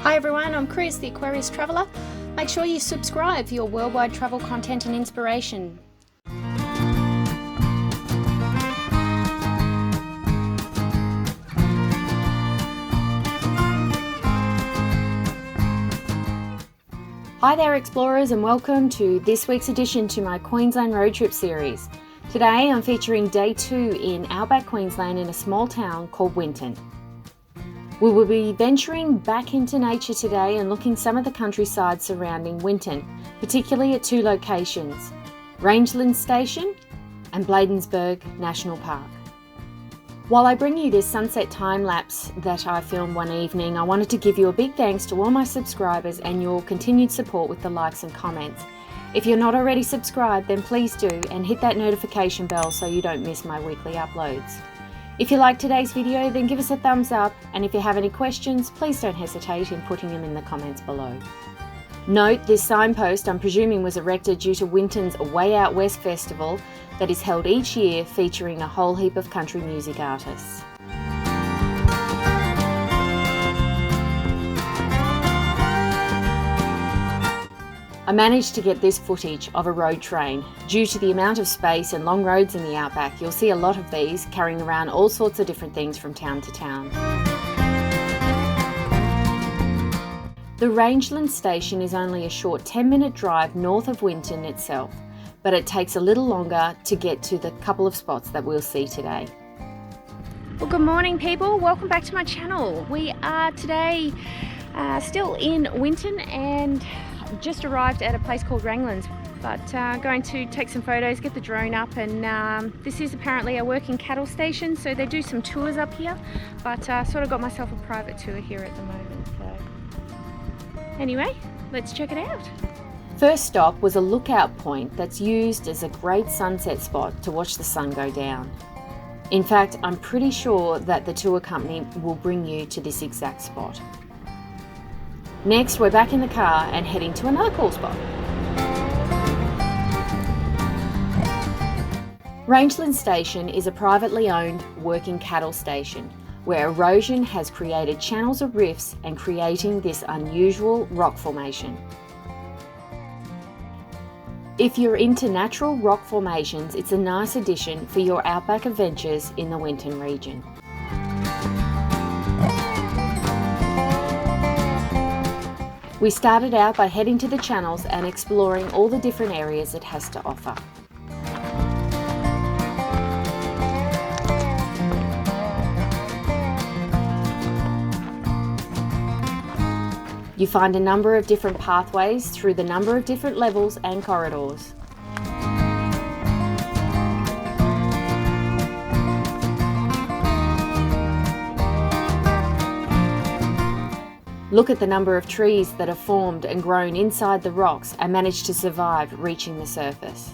Hi everyone, I'm Chris, the Aquarius Traveller. Make sure you subscribe for your worldwide travel content and inspiration. Hi there explorers, and welcome to this week's edition to my Queensland road trip series. Today I'm featuring day 2 in Outback Queensland in a small town called Winton. We will be venturing back into nature today and looking some of the countryside surrounding Winton, particularly at 2 locations, Rangelands Station and Bladensburg National Park. While I bring you this Sunset Time Lapse that I filmed one evening, I wanted to give you a big thanks to all my subscribers and your continued support with the likes and comments. If you're not already subscribed, then please do, and hit that notification bell so you don't miss my weekly uploads. If you liked today's video, then give us a thumbs up, and if you have any questions, please don't hesitate in putting them in the comments below. Note, this signpost I'm presuming was erected due to Winton's Way Out West festival that is held each year, featuring a whole heap of country music artists. I managed to get this footage of a road train. Due to the amount of space and long roads in the outback, you'll see a lot of these carrying around all sorts of different things from town to town. The Rangelands Station is only a short 10-minute drive north of Winton itself, but it takes a little longer to get to the couple of spots that we'll see today. Well, good morning people, welcome back to my channel. We are today still in Winton and just arrived at a place called Rangelands, but going to take some photos, get the drone up, and this is apparently a working cattle station, so they do some tours up here, but sort of got myself a private tour here at the moment. So anyway, let's check it out. First stop was a lookout point that's used as a great sunset spot to watch the sun go down. In fact, I'm pretty sure that the tour company will bring you to this exact spot. Next, we're back in the car and heading to another cool spot. Rangelands Station is a privately owned working cattle station where erosion has created channels of rifts and creating this unusual rock formation. If you're into natural rock formations, it's a nice addition for your outback adventures in the Winton region. We started out by heading to the channels and exploring all the different areas it has to offer. You find a number of different pathways through the number of different levels and corridors. Look at the number of trees that have formed and grown inside the rocks and managed to survive reaching the surface.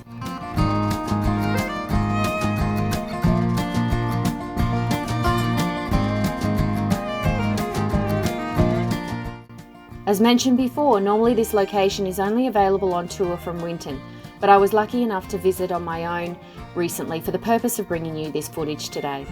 As mentioned before, normally this location is only available on tour from Winton, but I was lucky enough to visit on my own recently for the purpose of bringing you this footage today.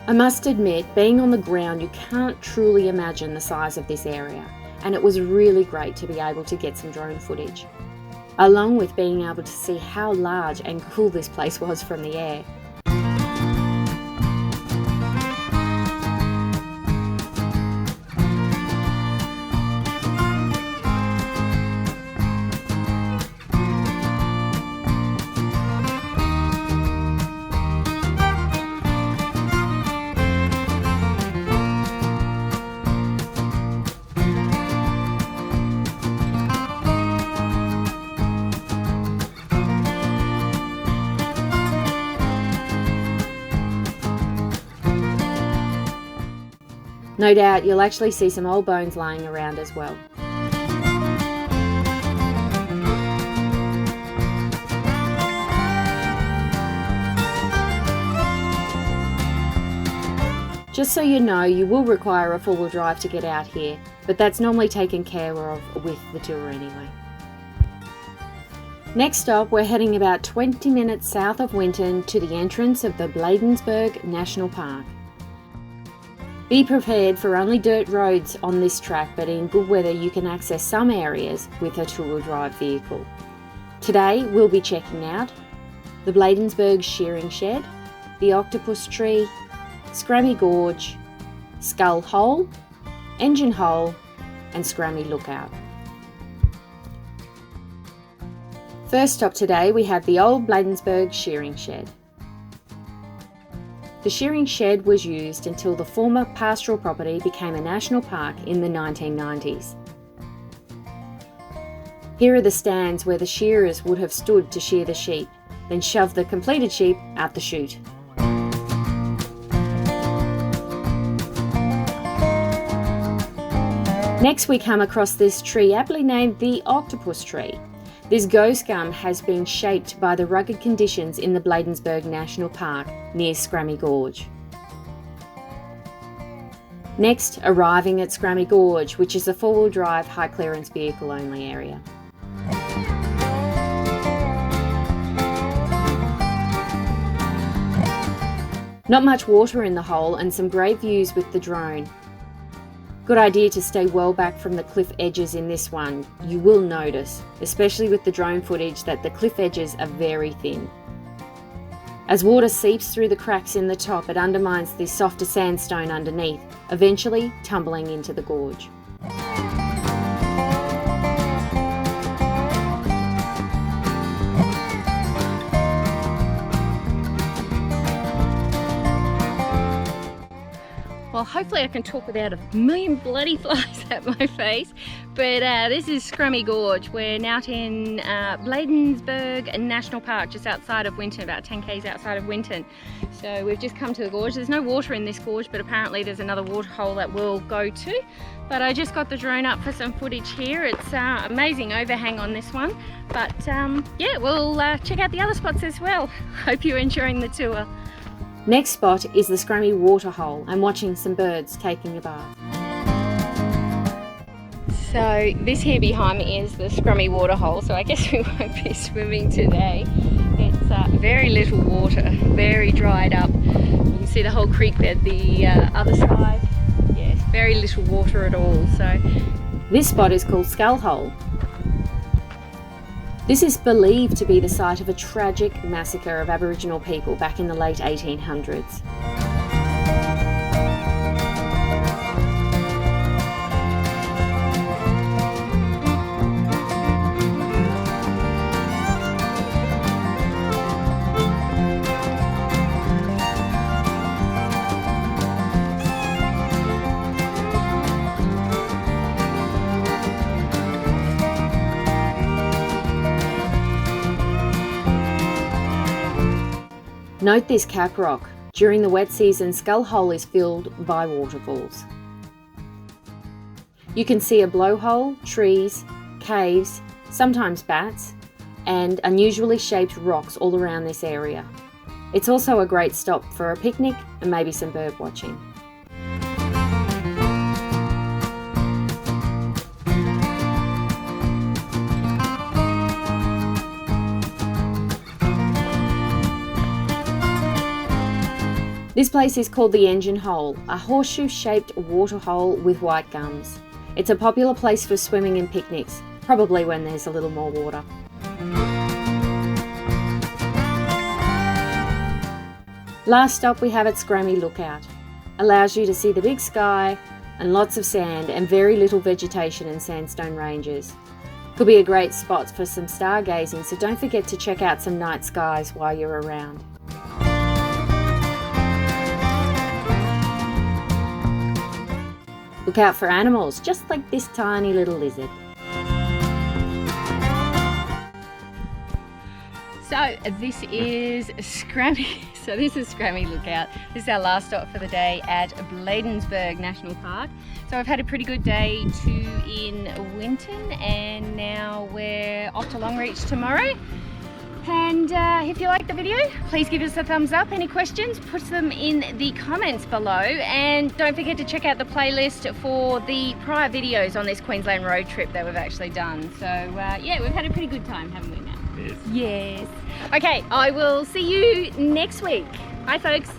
I must admit, being on the ground, you can't truly imagine the size of this area, and it was really great to be able to get some drone footage, along with being able to see how large and cool this place was from the air. No doubt you'll actually see some old bones lying around as well. Just so you know, you will require a four-wheel drive to get out here, but that's normally taken care of with the tour anyway. Next stop, we're heading about 20 minutes south of Winton to the entrance of the Bladensburg National Park. Be prepared for only dirt roads on this track, but in good weather you can access some areas with a two-wheel drive vehicle. Today we'll be checking out the Bladensburg Shearing Shed, the Octopus Tree, Scrammy Gorge, Skull Hole, Engine Hole and Scrammy Lookout. First stop today we have the old Bladensburg Shearing Shed. The shearing shed was used until the former pastoral property became a national park in the 1990s. Here are the stands where the shearers would have stood to shear the sheep, then shove the completed sheep out the chute. Next we come across this tree aptly named the Octopus Tree. This ghost gum has been shaped by the rugged conditions in the Bladensburg National Park near Scrammy Gorge. Next, arriving at Scrammy Gorge, which is a four-wheel drive, high clearance vehicle only area. Not much water in the hole and some great views with the drone. Good idea to stay well back from the cliff edges in this one. You will notice, especially with the drone footage, that the cliff edges are very thin. As water seeps through the cracks in the top, it undermines the softer sandstone underneath, eventually tumbling into the gorge. Well, hopefully I can talk without a million bloody flies at my face, but this is Scrammy Gorge. We're now in Bladensburg National Park, just outside of Winton, about 10 k's outside of Winton. So we've just come to the gorge. There's no water in this gorge, but apparently there's another water hole that we'll go to. But I just got the drone up for some footage here. It's amazing overhang on this one, but yeah, we'll check out the other spots as well. Hope you're enjoying the tour. Next spot is the Scrammy Waterhole and watching some birds taking a bath. So this here behind me is the Scrammy Waterhole, so I guess we won't be swimming today. It's very little water, very dried up. You can see the whole creek bed the other side. Yes, very little water at all. So this spot is called Skull Hole. This is believed to be the site of a tragic massacre of Aboriginal people back in the late 1800s. Note this cap rock. During the wet season, Skull Hole is filled by waterfalls. You can see a blowhole, trees, caves, sometimes bats, and unusually shaped rocks all around this area. It's also a great stop for a picnic and maybe some bird watching. This place is called the Engine Hole, a horseshoe-shaped water hole with white gums. It's a popular place for swimming and picnics, probably when there's a little more water. Last stop we have at Scrammy Lookout. Allows you to see the big sky and lots of sand and very little vegetation and sandstone ranges. Could be a great spot for some stargazing, so don't forget to check out some night skies while you're around. Look out for animals, just like this tiny little lizard. So this is Scrammy. So this is Scrammy Lookout. This is our last stop for the day at Bladensburg National Park. So I've had a pretty good day in Winton, and now we're off to Longreach tomorrow. And if you like the video, please give us a thumbs up. Any questions, put them in the comments below. And don't forget to check out the playlist for the prior videos on this Queensland road trip that we've actually done. So yeah, we've had a pretty good time, haven't we, Matt? Yes. Okay, I will see you next week. Bye folks.